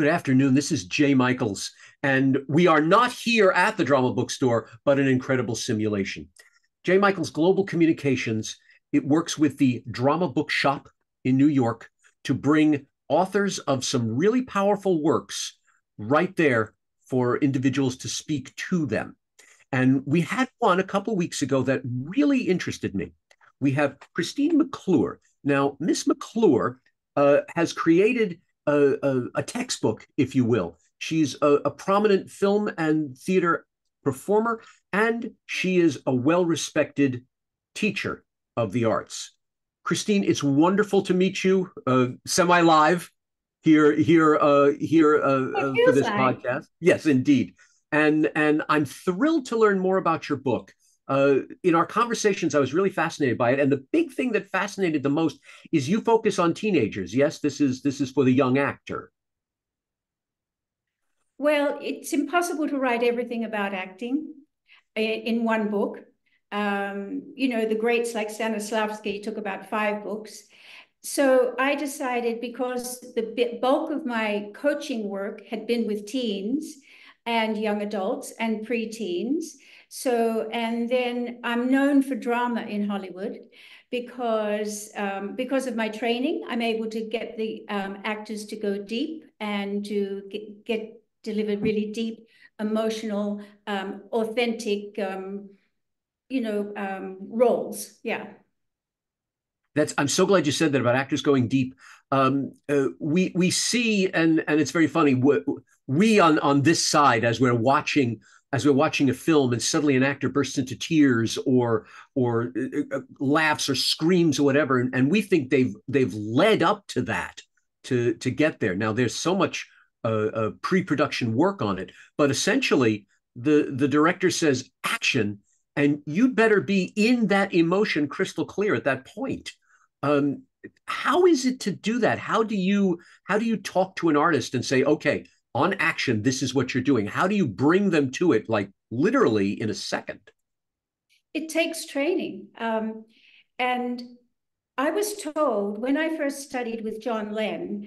Good afternoon. This is Jay Michaels, and we are not here at the Drama Bookstore, but an incredible simulation. Jay Michaels Global Communications, it works with the Drama Bookshop in New York to bring authors of some really powerful works right there for individuals to speak to them. And we had one a couple of weeks ago that really interested me. We have Christine McClure. Now, Miss McClure has created a textbook, if you will. She's a prominent film and theater performer, and she is a well-respected teacher of the arts. Christine, it's wonderful to meet you, semi-live It for feels this like. podcast. Yes, indeed, and I'm thrilled to learn more about your book. In our conversations, I was really fascinated by it, and the big thing that fascinated the most is you focus on teenagers. Yes, this is for the young actor. Well, it's impossible to write everything about acting in one book. The greats like Stanislavski took about 5 books. So I decided, because the bulk of my coaching work had been with teens and young adults and preteens. And then I'm known for drama in Hollywood because of my training. I'm able to get the actors to go deep and to get delivered really deep, emotional, authentic, roles. Yeah. That's I'm so glad you said that about actors going deep. We see, and it's very funny. We on this side, as we're watching a film, and suddenly an actor bursts into tears or laughs or screams or whatever, and we think they've led up to that to get there. Now there's so much pre-production work on it, but essentially the director says action, and you'd better be in that emotion crystal clear at that point. um, how is it to do that? How do you talk to an artist and say, okay, on action, this is what you're doing? How do you bring them to it, like literally in a second? It takes training. And I was told when I first studied with John Lenn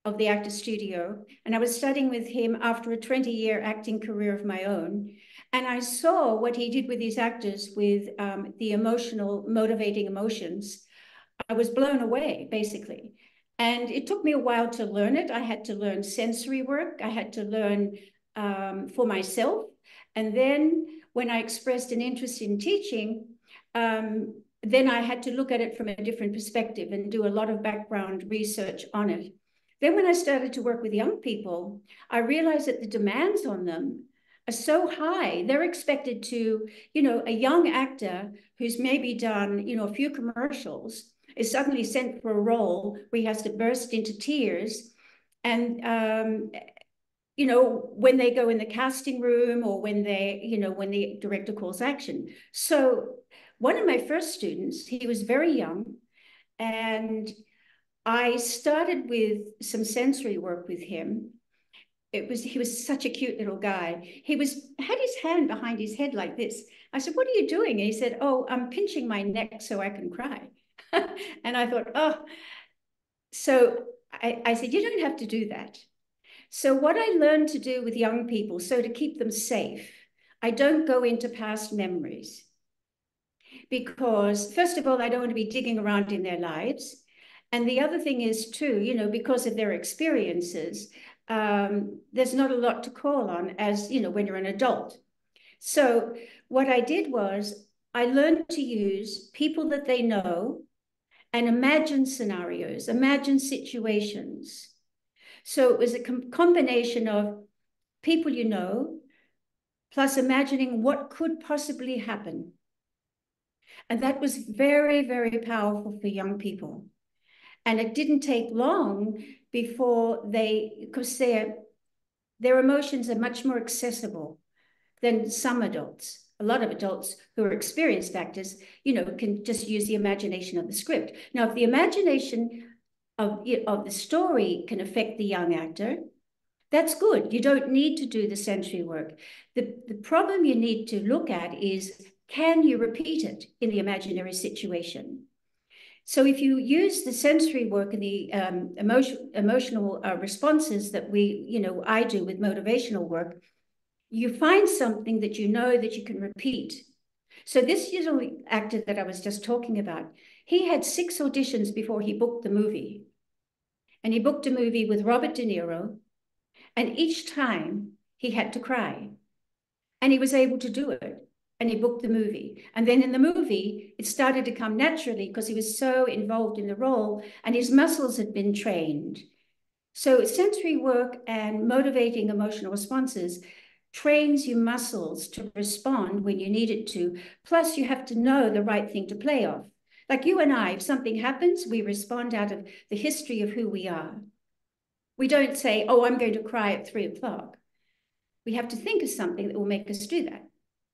of the Actor Studio, and I was studying with him after a 20-year acting career of my own, and I saw what he did with these actors with the emotional, motivating emotions. I was blown away, basically. And it took me a while to learn it. I had to learn sensory work. I had to learn for myself. And then when I expressed an interest in teaching, then I had to look at it from a different perspective and do a lot of background research on it. Then when I started to work with young people, I realized that the demands on them are so high. They're expected to, a young actor who's maybe done, a few commercials is suddenly sent for a role where he has to burst into tears. And, when they go in the casting room or when the director calls action. So one of my first students, he was very young, and I started with some sensory work with him. He was such a cute little guy. Had his hand behind his head like this. I said, "What are you doing?" And he said, "Oh, I'm pinching my neck so I can cry." And I thought, oh, so I said, "You don't have to do that." So what I learned to do with young people, so to keep them safe, I don't go into past memories because, first of all, I don't want to be digging around in their lives. And the other thing is too, because of their experiences, there's not a lot to call on as, when you're an adult. So what I did was I learned to use people that they know and imagine scenarios, imagine situations. So it was a combination of people plus imagining what could possibly happen. And that was very, very powerful for young people. And it didn't take long before because their emotions are much more accessible than some adults. A lot of adults who are experienced actors, can just use the imagination of the script. Now, if the imagination of the story can affect the young actor, that's good. You don't need to do the sensory work. The problem you need to look at is, can you repeat it in the imaginary situation? So if you use the sensory work and the emotional responses that I do with motivational work, you find something that you know that you can repeat. So this young actor that I was just talking about, he had 6 auditions before he booked the movie. And he booked a movie with Robert De Niro, and each time he had to cry. And he was able to do it. And he booked the movie. And then in the movie, it started to come naturally because he was so involved in the role and his muscles had been trained. So sensory work and motivating emotional responses trains your muscles to respond when you need it to. Plus, you have to know the right thing to play off. Like you and I, if something happens, we respond out of the history of who we are. We don't say, oh, I'm going to cry at 3 o'clock. We have to think of something that will make us do that,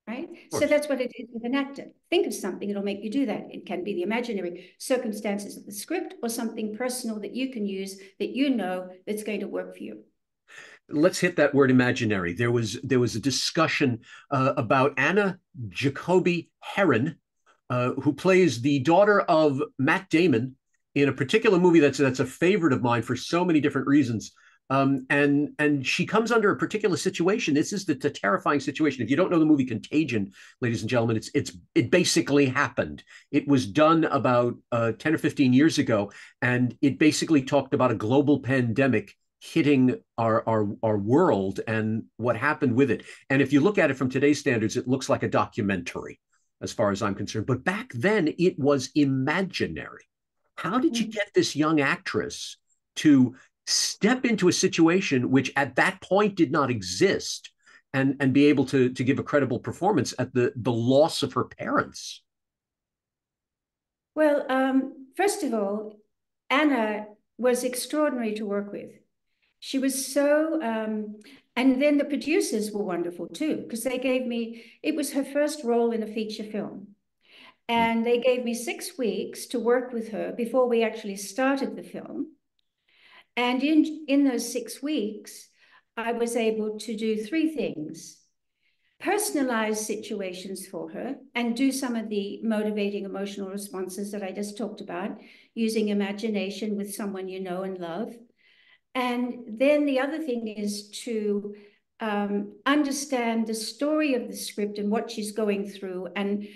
right? So that's what it is with an actor. Think of something that'll make you do that. It can be the imaginary circumstances of the script or something personal that you can use that you know that's going to work for you. Let's hit that word imaginary. There was a discussion about Anna Jacoby Heron, who plays the daughter of Matt Damon in a particular movie that's a favorite of mine for so many different reasons. And she comes under a particular situation. This is the terrifying situation. If you don't know the movie Contagion, ladies and gentlemen, it basically happened. It was done about 10 or 15 years ago, and it basically talked about a global pandemic hitting our world and what happened with it. And if you look at it from today's standards, it looks like a documentary, as far as I'm concerned. But back then, it was imaginary. How did you get this young actress to step into a situation which at that point did not exist and be able to give a credible performance at the loss of her parents? Well, first of all, Anna was extraordinary to work with. She was so, and then the producers were wonderful too, because they gave me, it was her first role in a feature film. And they gave me 6 weeks to work with her before we actually started the film. And in those 6 weeks, I was able to do 3 things. Personalize situations for her and do some of the motivating emotional responses that I just talked about, using imagination with someone you know and love. And then the other thing is to understand the story of the script and what she's going through, and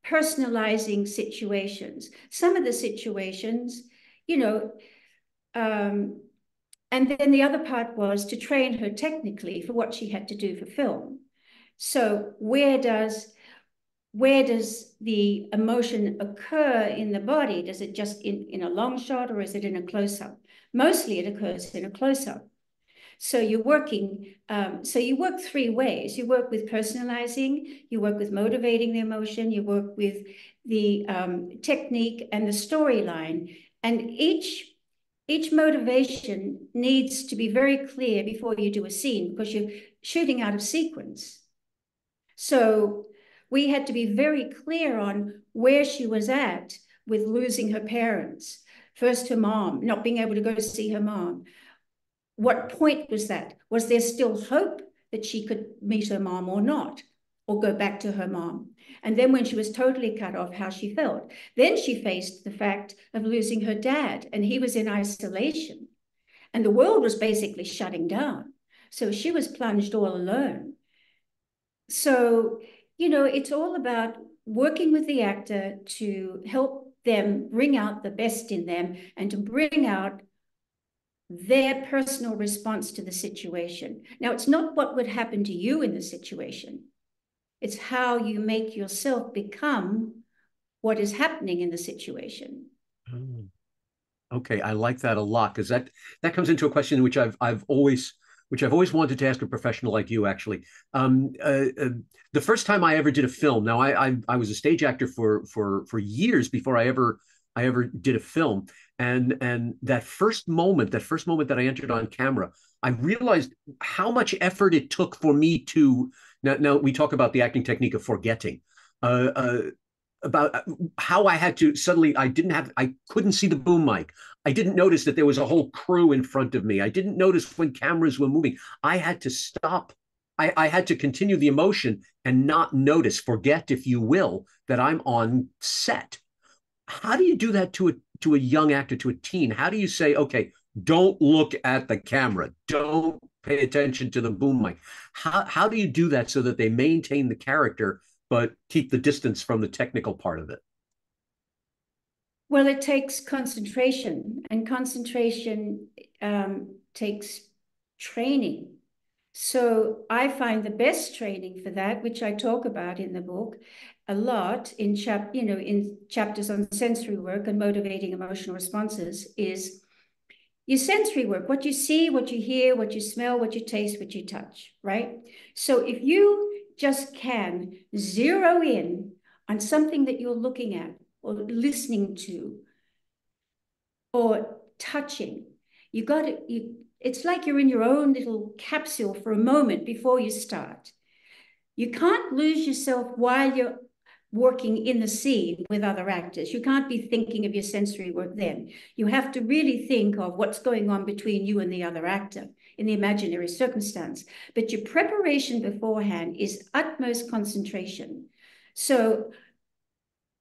personalizing situations. Some of the situations, and then the other part was to train her technically for what she had to do for film. So where does the emotion occur in the body? Does it just in a long shot, or is it in a close-up? Mostly it occurs in a close-up. So you're working, so you work 3 ways. You work with personalizing, you work with motivating the emotion, you work with the technique and the storyline. And each motivation needs to be very clear before you do a scene, because you're shooting out of sequence. So we had to be very clear on where she was at with losing her parents. First, her mom, not being able to go to see her mom. What point was that? Was there still hope that she could meet her mom or not, or go back to her mom? And then when she was totally cut off, how she felt. Then she faced the fact of losing her dad, and he was in isolation. And the world was basically shutting down. So she was plunged all alone. So, it's all about working with the actor to help them bring out the best in them and to bring out their personal response to the situation. Now, it's not what would happen to you in the situation. It's how you make yourself become what is happening in the situation. Okay, I like that a lot, because that comes into a question which I've always wanted to ask a professional like you, actually. The first time I ever did a film, now I was a stage actor for years before I ever did a film, and that first moment that I entered on camera, I realized how much effort it took for me to. Now we talk about the acting technique of forgetting. About how I had to suddenly, I couldn't see the boom mic. I didn't notice that there was a whole crew in front of me. I didn't notice when cameras were moving. I had to stop. I had to continue the emotion and not notice, forget, if you will, that I'm on set. How do you do that to a young actor, to a teen? How do you say, okay, don't look at the camera, don't pay attention to the boom mic? How do you do that so that they maintain the character but keep the distance from the technical part of it? Well, it takes concentration, and concentration takes training. So I find the best training for that, which I talk about in the book a lot in in chapters on sensory work and motivating emotional responses, is your sensory work, what you see, what you hear, what you smell, what you taste, what you touch, right? So if you just can zero in on something that you're looking at or listening to or touching, you got it. It's like you're in your own little capsule for a moment before you start. You can't lose yourself while you're working in the scene with other actors. You can't be thinking of your sensory work then. You have to really think of what's going on between you and the other actor in the imaginary circumstance. But your preparation beforehand is utmost concentration. So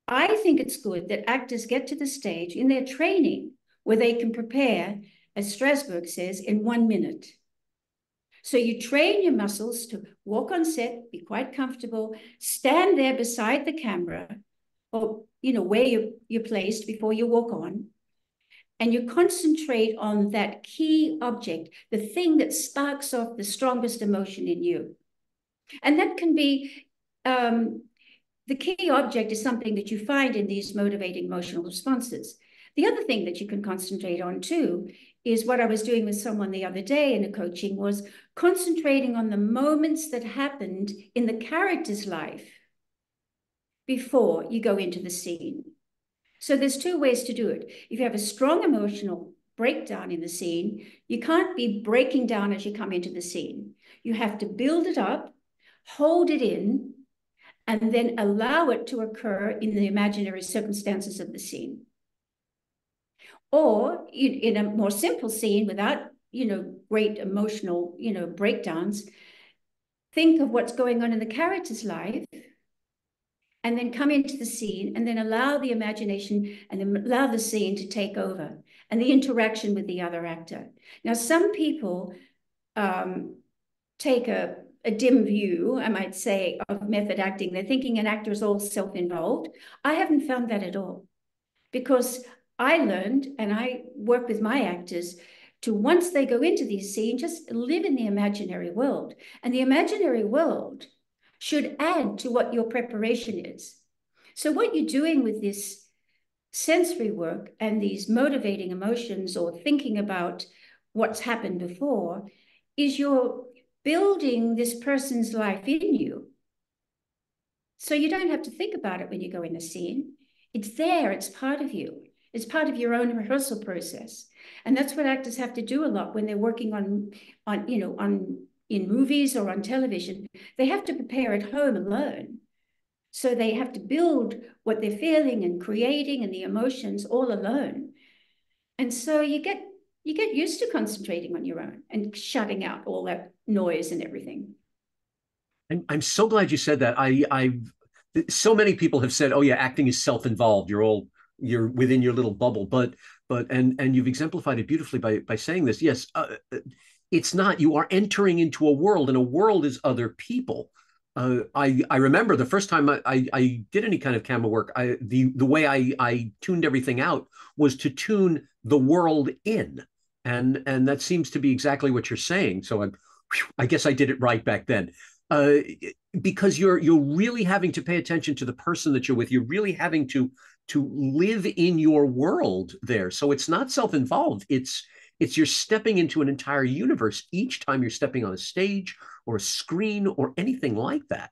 I think it's good that actors get to the stage in their training where they can prepare, as Strasberg says, in 1 minute. So you train your muscles to walk on set, be quite comfortable, stand there beside the camera, or where you're placed before you walk on, and you concentrate on that key object, the thing that sparks off the strongest emotion in you. And that can be the key object is something that you find in these motivating emotional responses. The other thing that you can concentrate on too is what I was doing with someone the other day in a coaching, was concentrating on the moments that happened in the character's life before you go into the scene. So there's two ways to do it. If you have a strong emotional breakdown in the scene, you can't be breaking down as you come into the scene. You have to build it up, hold it in, and then allow it to occur in the imaginary circumstances of the scene. Or in a more simple scene without, great emotional, breakdowns, think of what's going on in the character's life and then come into the scene and then allow the imagination and then allow the scene to take over and the interaction with the other actor. Now, some people take a dim view, I might say, of method acting. They're thinking an actor is all self-involved. I haven't found that at all, because I learned, and I work with my actors, to once they go into these scenes, just live in the imaginary world. And the imaginary world should add to what your preparation is. So what you're doing with this sensory work and these motivating emotions or thinking about what's happened before is you're building this person's life in you. So you don't have to think about it when you go in the scene. It's there, it's part of you. It's part of your own rehearsal process. And that's what actors have to do a lot when they're working on in movies or on television. They have to prepare at home alone. So they have to build what they're feeling and creating and the emotions all alone. And so you get used to concentrating on your own and shutting out all that noise and everything. I'm so glad you said that. So many people have said, "Oh yeah, acting is self-involved. You're within your little bubble." And you've exemplified it beautifully by saying this. Yes, it's not. You are entering into a world, and a world is other people. I remember the first time I did any kind of camera work. The way I tuned everything out was to tune the world in, and that seems to be exactly what you're saying. So I guess I did it right back then. Uh, because you're really having to pay attention to the person that you're with. You're really having to live in your world there. So it's not self-involved. It's you're stepping into an entire universe each time you're stepping on a stage or a screen or anything like that.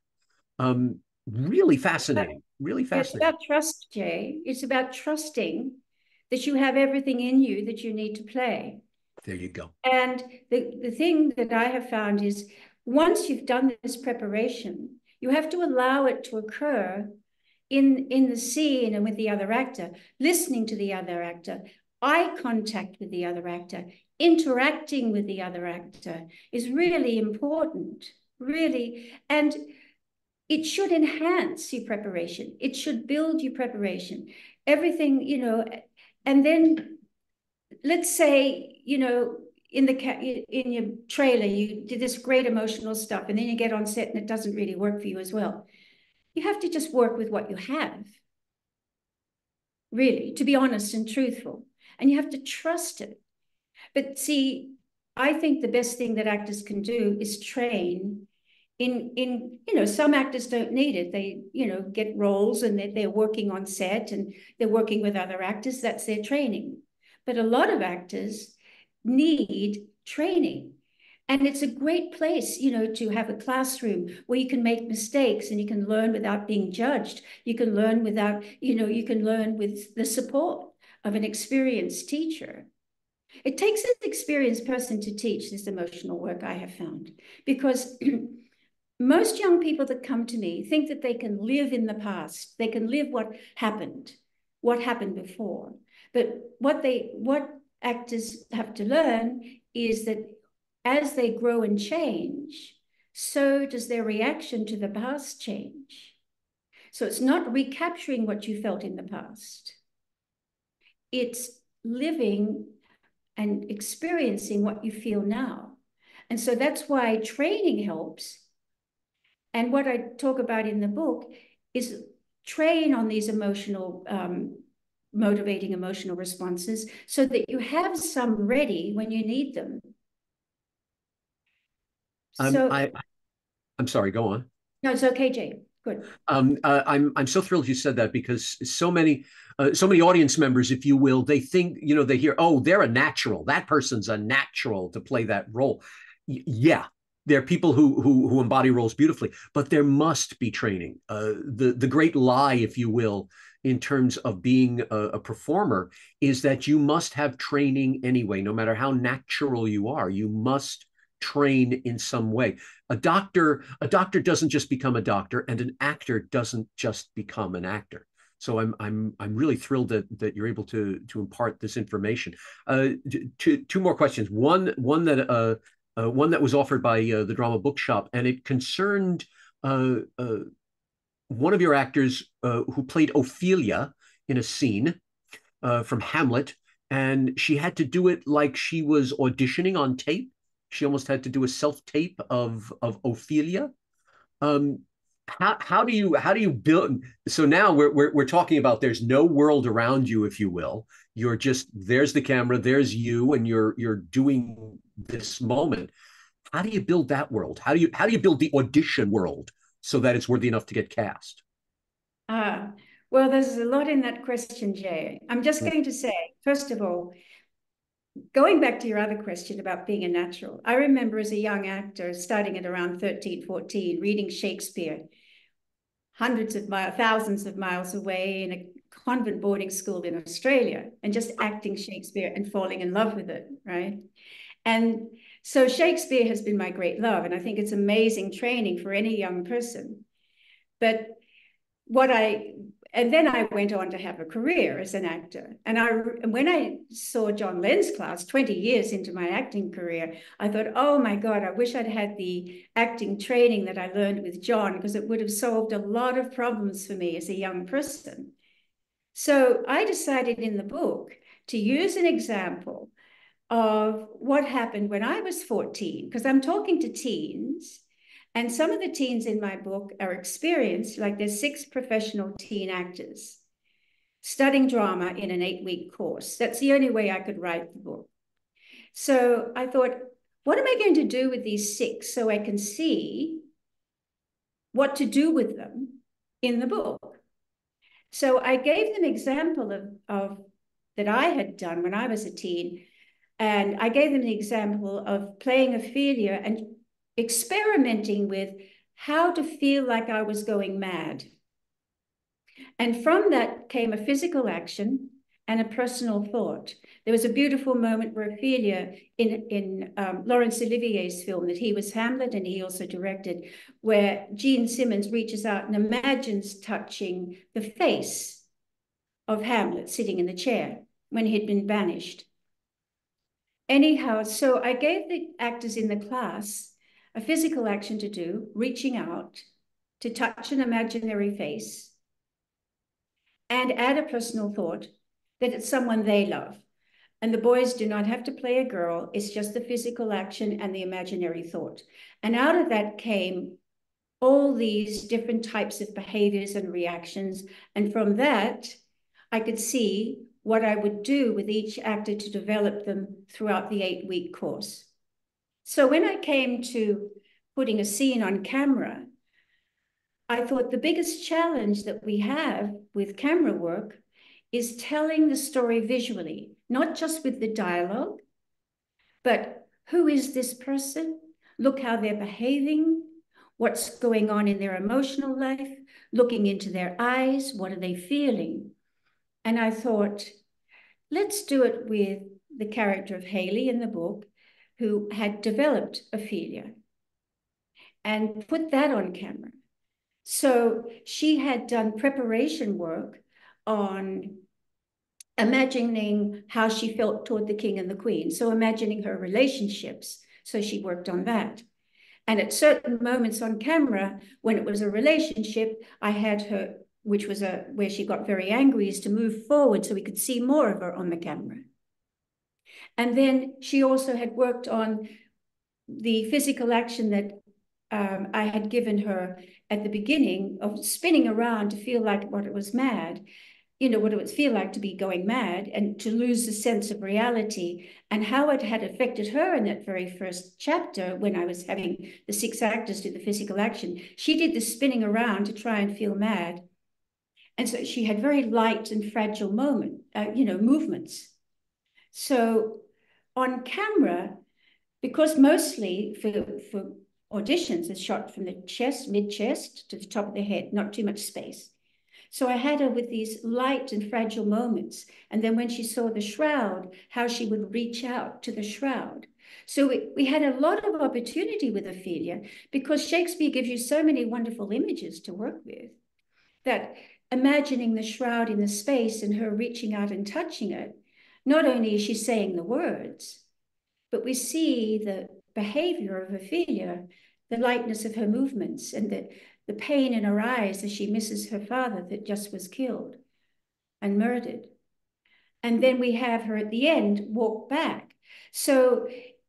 Really fascinating. Really It's fascinating. about trust, Jay. It's about trusting that you have everything in you that you need to play. There you go. And the thing that I have found is once you've done this preparation, you have to allow it to occur in the scene and with the other actor, listening to the other actor, eye contact with the other actor, interacting with the other actor is really important, really. And it should enhance your preparation. It should build your preparation. everything, you know, and then let's say, you know, in your trailer, you did this great emotional stuff, and then you get on set and it doesn't really work for you as well. You have to just work with what you have, really, to be honest and truthful. And you have to trust it. But see, I think the best thing that actors can do is train in you know, some actors don't need it. They, you know, get roles and they're working on set and they're working with other actors. That's their training. But a lot of actors need training. And it's a great place, you know, to have a classroom where you can make mistakes and you can learn without being judged. You can learn without, you know, you can learn with the support of an experienced teacher. It takes an experienced person to teach this emotional work, I have found, because most young people that come to me think that they can live in the past. They can live what happened before. But what actors have to learn is that as they grow and change, so does their reaction to the past change. So it's not recapturing what you felt in the past. It's living and experiencing what you feel now. And so that's why training helps. And what I talk about in the book is train on these emotional, motivating emotional responses so that you have some ready when you need them. So I'm sorry, go on. no, it's okay, Jay. Good. I'm so thrilled you said that because so many audience members, if you will, they think, you know, they hear, oh, they're a natural. That person's a natural to play that role. Yeah, there are people who embody roles beautifully, but there must be training. The great lie, if you will, in terms of being a performer, is that you must have training anyway, no matter how natural you are. You must train in some way. A doctor doesn't just become a doctor, and an actor doesn't just become an actor. So I'm really thrilled that you're able to impart this information. Two more questions. One that was offered by the Drama Bookshop, and it concerned one of your actors who played Ophelia in a scene from Hamlet, and she had to do it like she was auditioning on tape. She almost had to do a self tape of Ophelia. Um, how do you build? So now we're talking about there's no world around you, if you will. You're just there's the camera, there's you, and you're doing this moment. How do you build that world? How do you build the audition world so that it's worthy enough to get cast? Well, there's a lot in that question, Jay. I'm just going to say, first of all, going back to your other question about being a natural, I remember as a young actor, starting at around 13, 14, reading Shakespeare, hundreds of miles, thousands of miles away in a convent boarding school in Australia, and just acting Shakespeare and falling in love with it, right? And so Shakespeare has been my great love, and I think it's amazing training for any young person. But and then I went on to have a career as an actor. And when I saw John Lenn's class 20 years into my acting career, I thought, oh my God, I wish I'd had the acting training that I learned with John, because it would have solved a lot of problems for me as a young person. So I decided in the book to use an example of what happened when I was 14, because I'm talking to teens. And some of the teens in my book are experienced, like there's 6 professional teen actors studying drama in an 8-week course. That's the only way I could write the book. So I thought, what am I going to do with these 6 so I can see what to do with them in the book? So I gave them example of that I had done when I was a teen. And I gave them the example of playing Ophelia and experimenting with how to feel like I was going mad. And from that came a physical action and a personal thought. There was a beautiful moment where Ophelia in Laurence Olivier's film that he was Hamlet and he also directed, where Gene Simmons reaches out and imagines touching the face of Hamlet sitting in the chair when he'd been banished. Anyhow, so I gave the actors in the class a physical action to do, reaching out to touch an imaginary face. and add a personal thought that it's someone they love. And the boys do not have to play a girl. It's just the physical action and the imaginary thought. And out of that came all these different types of behaviors and reactions. And from that, I could see what I would do with each actor to develop them throughout the 8-week course. So when I came to putting a scene on camera, I thought the biggest challenge that we have with camera work is telling the story visually, not just with the dialogue, but who is this person? Look how they're behaving. What's going on in their emotional life? Looking into their eyes, what are they feeling? And I thought, let's do it with the character of Haley in the book, who had developed Ophelia, and put that on camera. So she had done preparation work on imagining how she felt toward the king and the queen. So imagining her relationships. So she worked on that. And at certain moments on camera, when it was a relationship, I had her, which was where she got very angry, is to move forward so we could see more of her on the camera. And then she also had worked on the physical action that I had given her at the beginning of spinning around to feel like what it was mad, what it would feel like to be going mad and to lose the sense of reality, and how it had affected her in that very first chapter when I was having the 6 actors do the physical action. She did the spinning around to try and feel mad. And so she had very light and fragile movements. So on camera, because mostly for auditions, it's shot from the chest, mid-chest to the top of the head, not too much space. So I had her with these light and fragile moments. And then when she saw the shroud, how she would reach out to the shroud. So we had a lot of opportunity with Ophelia because Shakespeare gives you so many wonderful images to work with that imagining the shroud in the space and her reaching out and touching it, not only is she saying the words, but we see the behavior of Ophelia, the lightness of her movements and the pain in her eyes as she misses her father that just was killed and murdered. And then we have her at the end walk back. So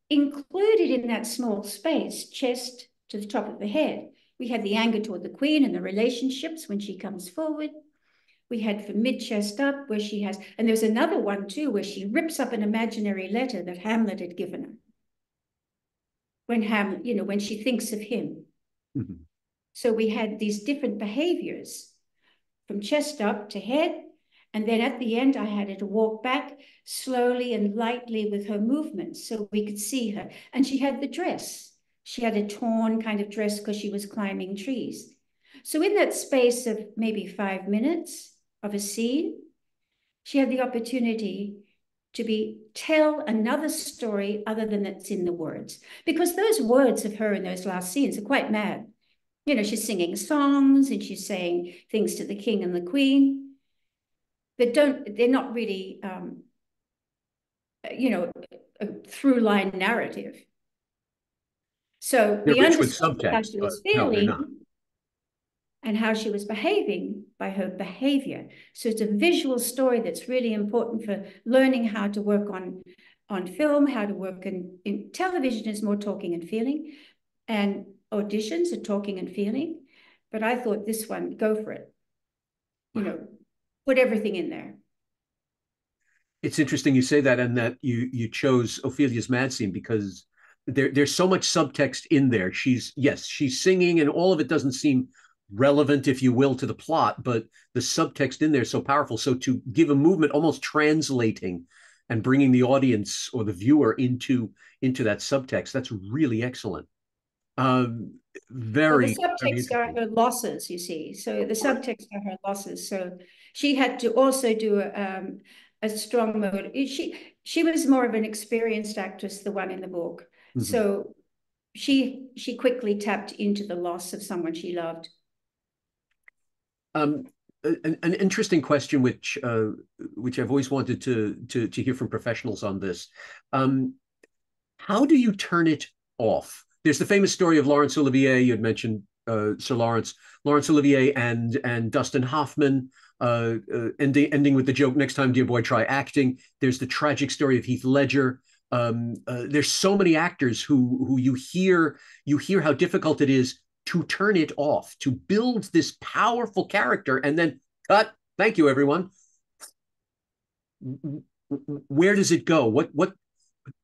included in that small space, chest to the top of the head, we had the anger toward the queen and the relationships when she comes forward. We had from mid-chest up where she has, and there's another one too, where she rips up an imaginary letter that Hamlet had given her. When Hamlet, when she thinks of him. Mm-hmm. So we had these different behaviors from chest up to head. And then at the end, I had her to walk back slowly and lightly with her movements so we could see her. And she had the dress. She had a torn kind of dress because she was climbing trees. So in that space of maybe 5 minutes of a scene, she had the opportunity to tell another story other than that's in the words. Because those words of her in those last scenes are quite mad. She's singing songs and she's saying things to the king and the queen that they're not really, a through line narrative. So they're we rich with understand subtext, how she was feeling and how she was behaving by her behavior. So it's a visual story that's really important for learning how to work on film, how to work in television is more talking and feeling, and auditions are talking and feeling. But I thought this one, go for it. Put everything in there. It's interesting you say that, and that you chose Ophelia's mad scene because there's so much subtext in there. She's singing, and all of it doesn't seem relevant, if you will, to the plot, but the subtext in there is so powerful. So to give a movement, almost translating and bringing the audience or the viewer into that subtext, that's really excellent. Very, the subtext are her losses, you see. So the subtext are her losses. So she had to also do a strong mode. She was more of an experienced actress, the one in the book. Mm-hmm. So she quickly tapped into the loss of someone she loved. An interesting question, which I've always wanted to hear from professionals on this. How do you turn it off? There's the famous story of Laurence Olivier. You had mentioned Sir Laurence Olivier and Dustin Hoffman ending with the joke, "Next time, dear boy, try acting." There's the tragic story of Heath Ledger. There's so many actors who you hear how difficult it is to turn it off, to build this powerful character, and then cut. Thank you, everyone. Where does it go? What?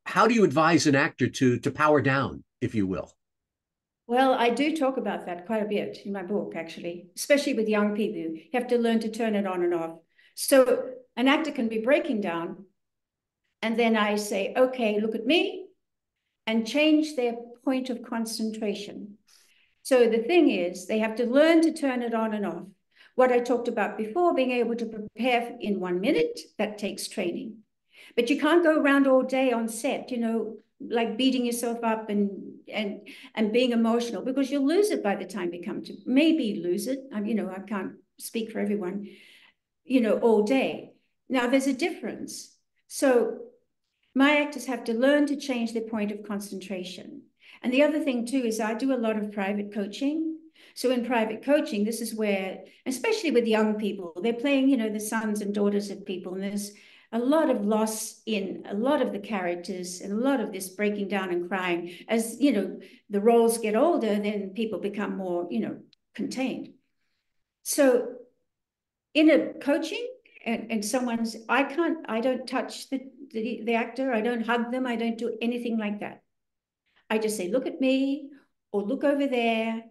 How do you advise an actor to power down, if you will? Well, I do talk about that quite a bit in my book, actually, especially with young people. You have to learn to turn it on and off. So an actor can be breaking down, and then I say, okay, look at me, and change their point of concentration. So the thing is, they have to learn to turn it on and off. What I talked about before, being able to prepare in 1 minute, that takes training. But you can't go around all day on set, like beating yourself up and being emotional, because you'll lose it by the time you come to, maybe lose it. I can't speak for everyone, all day. Now there's a difference. So my actors have to learn to change their point of concentration. And the other thing too is I do a lot of private coaching. So in private coaching, this is where, especially with young people, they're playing, the sons and daughters of people, and there's a lot of loss in a lot of the characters and a lot of this breaking down and crying. As, the roles get older, then people become more, contained. So in a coaching and someone's, I don't touch the actor. I don't hug them. I don't do anything like that. I just say, look at me, or look over there.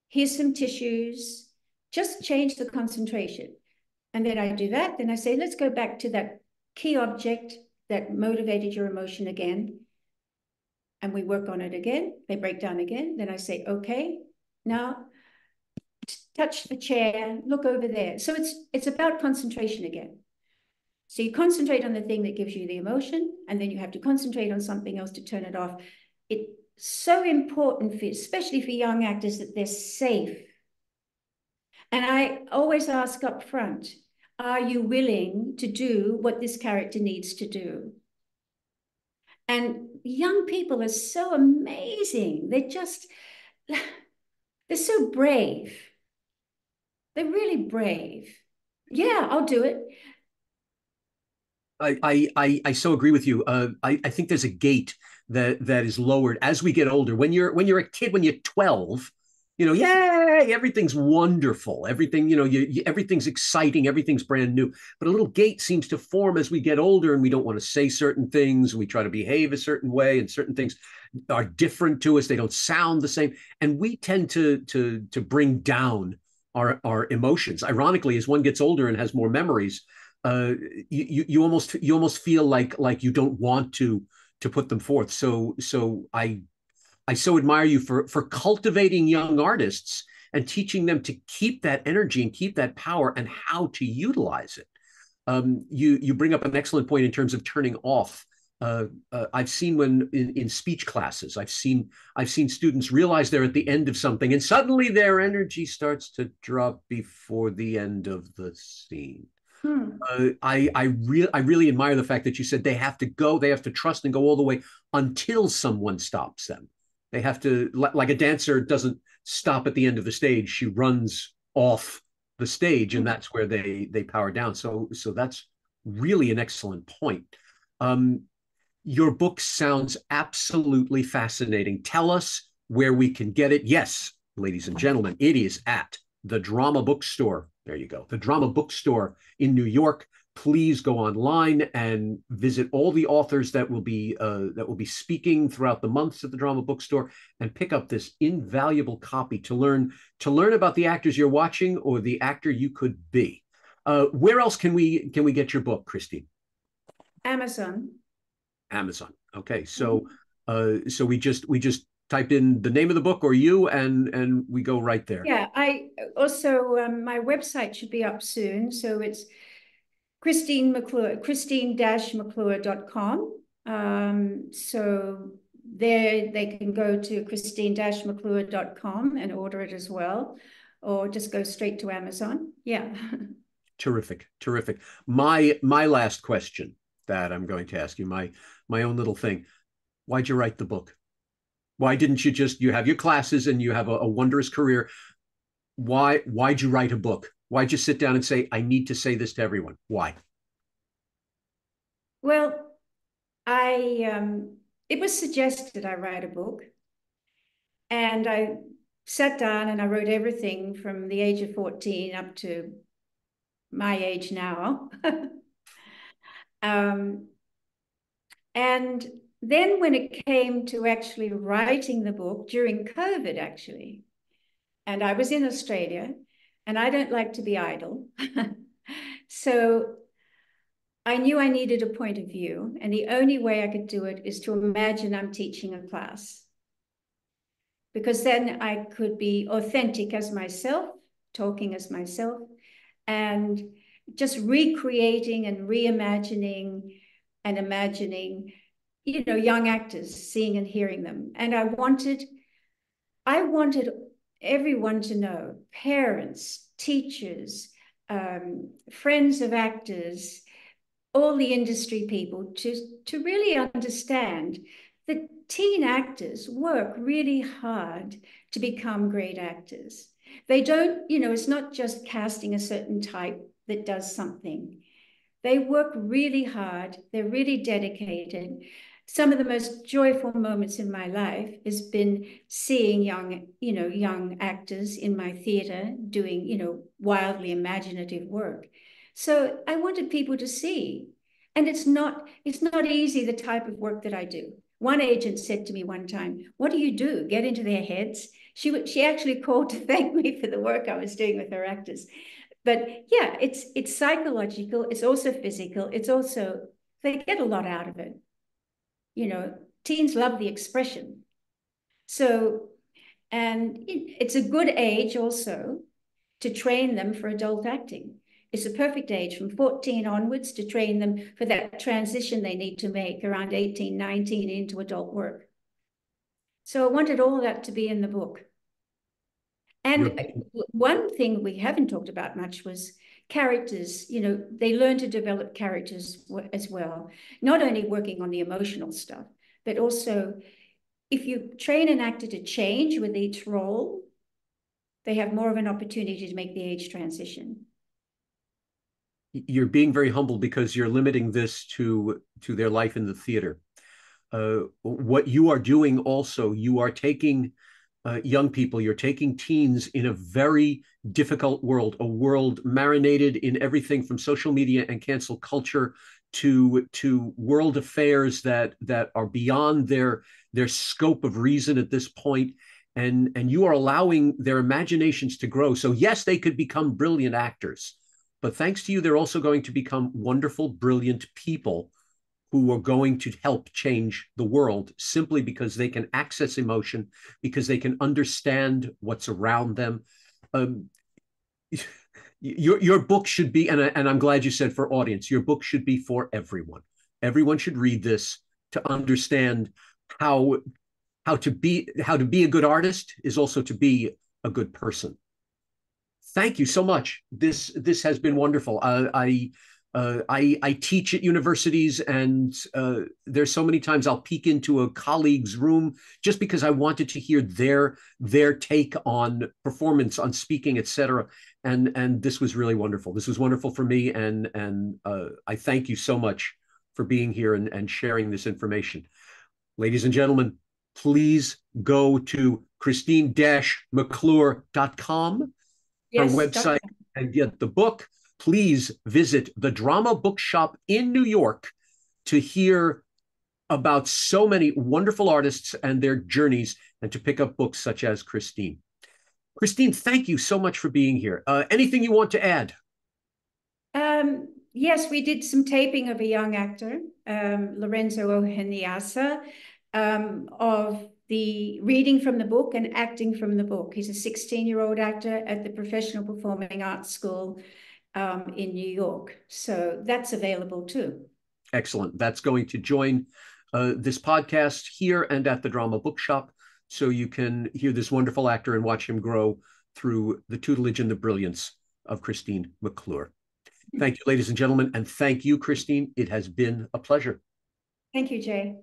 Here's some tissues. Just change the concentration. And then I do that. Then I say, let's go back to that key object that motivated your emotion again. And we work on it again. They break down again. Then I say, okay, now touch the chair, look over there. So it's about concentration again. So you concentrate on the thing that gives you the emotion, and then you have to concentrate on something else to turn it off. It's so important, especially for young actors, that they're safe. And I always ask up front, are you willing to do what this character needs to do? And young people are so amazing. They're so brave. They're really brave. Yeah, I'll do it. I so agree with you. I think there's a gate that is lowered as we get older. When you're a kid, when you're 12, yay, everything's wonderful. Everything, everything's exciting. Everything's brand new. But a little gate seems to form as we get older, and we don't want to say certain things. We try to behave a certain way, and certain things are different to us. They don't sound the same, and we tend to bring down our emotions. Ironically, as one gets older and has more memories, you almost feel like you don't want to put them forth. So I so admire you for cultivating young artists and teaching them to keep that energy and keep that power and how to utilize it. You bring up an excellent point in terms of turning off. I've seen when in speech classes, I've seen students realize they're at the end of something, and suddenly their energy starts to drop before the end of the scene. I really admire the fact that you said they have to trust and go all the way until someone stops them. They have to, like a dancer doesn't stop at the end of the stage. She runs off the stage, and that's where they power down. So that's really an excellent point. Your book sounds absolutely fascinating. Tell us where we can get it. Yes, ladies and gentlemen, it is at the Drama Bookstore. There you go. The Drama Bookstore in New York. Please go online and visit all the authors that will be speaking throughout the months at the Drama Bookstore, and pick up this invaluable copy to learn about the actors you're watching or the actor you could be. Where else can we get your book, Christine? Amazon. Amazon. Okay, so so we just type in the name of the book or you, and we go right there. Yeah, I also my website should be up soon, so it's Christine McClure, Christine-McClure.com. So there they can go to Christine-McClure.com and order it as well, or just go straight to Amazon. Yeah. Terrific. My last question that I'm going to ask you, my own little thing. Why'd you write the book? Why didn't you have your classes and you have a wondrous career? Why'd you write a book? Why just sit down and say, I need to say this to everyone? Why? Well, it was suggested I write a book, and I sat down and I wrote everything from the age of 14 up to my age now. um, and then when it came to actually writing the book during COVID, actually, and I was in Australia, and I don't like to be idle. So I knew I needed a point of view, and the only way I could do it is to imagine I'm teaching a class, because then I could be authentic as myself, talking as myself, and just recreating and reimagining and imagining, young actors, seeing and hearing them. And I wanted everyone to know, parents, teachers, friends of actors, all the industry people, to really understand that teen actors work really hard to become great actors. They don't, it's not just casting a certain type that does something. They work really hard. They're really dedicated. Some of the most joyful moments in my life has been seeing young actors in my theater doing, wildly imaginative work. So I wanted people to see. And it's not easy, the type of work that I do. One agent said to me one time, "What do you do? Get into their heads?" She actually called to thank me for the work I was doing with her actors. But yeah, it's psychological, it's also physical, it's also, they get a lot out of it. Teens love the expression. So, and it's a good age also to train them for adult acting. It's a perfect age from 14 onwards to train them for that transition they need to make around 18, 19 into adult work. So I wanted all that to be in the book. And one thing we haven't talked about much was characters. They learn to develop characters as well, not only working on the emotional stuff, but also if you train an actor to change with each role, they have more of an opportunity to make the age transition. You're being very humble because you're limiting this to their life in the theater. What you are doing also, you are taking young people, you're taking teens in a very difficult world, a world marinated in everything from social media and cancel culture to world affairs that are beyond their scope of reason at this point. And you are allowing their imaginations to grow. So yes, they could become brilliant actors, but thanks to you, they're also going to become wonderful, brilliant people who are going to help change the world simply because they can access emotion, because they can understand what's around them. Your book should be, and I'm glad you said for audience, your book should be for everyone. Everyone should read this to understand how to be a good artist is also to be a good person. Thank you so much. This has been wonderful. I teach at universities, and there's so many times I'll peek into a colleague's room just because I wanted to hear their take on performance, on speaking, etc. And this was really wonderful. This was wonderful for me, and I thank you so much for being here and sharing this information. Ladies and gentlemen, please go to Christine-McClure.com, her website, and get the book. Please visit the Drama Bookshop in New York to hear about so many wonderful artists and their journeys, and to pick up books such as Christine. Christine, thank you so much for being here. Anything you want to add? Yes, we did some taping of a young actor, Lorenzo Oheniasa, of the reading from the book and acting from the book. He's a 16-year-old actor at the Professional Performing Arts School in New York. So that's available too. Excellent. That's going to join this podcast here and at the Drama Bookshop, so you can hear this wonderful actor and watch him grow through the tutelage and the brilliance of Christine McClure. Thank you, ladies and gentlemen, and thank you, Christine. It has been a pleasure. Thank you, Jay.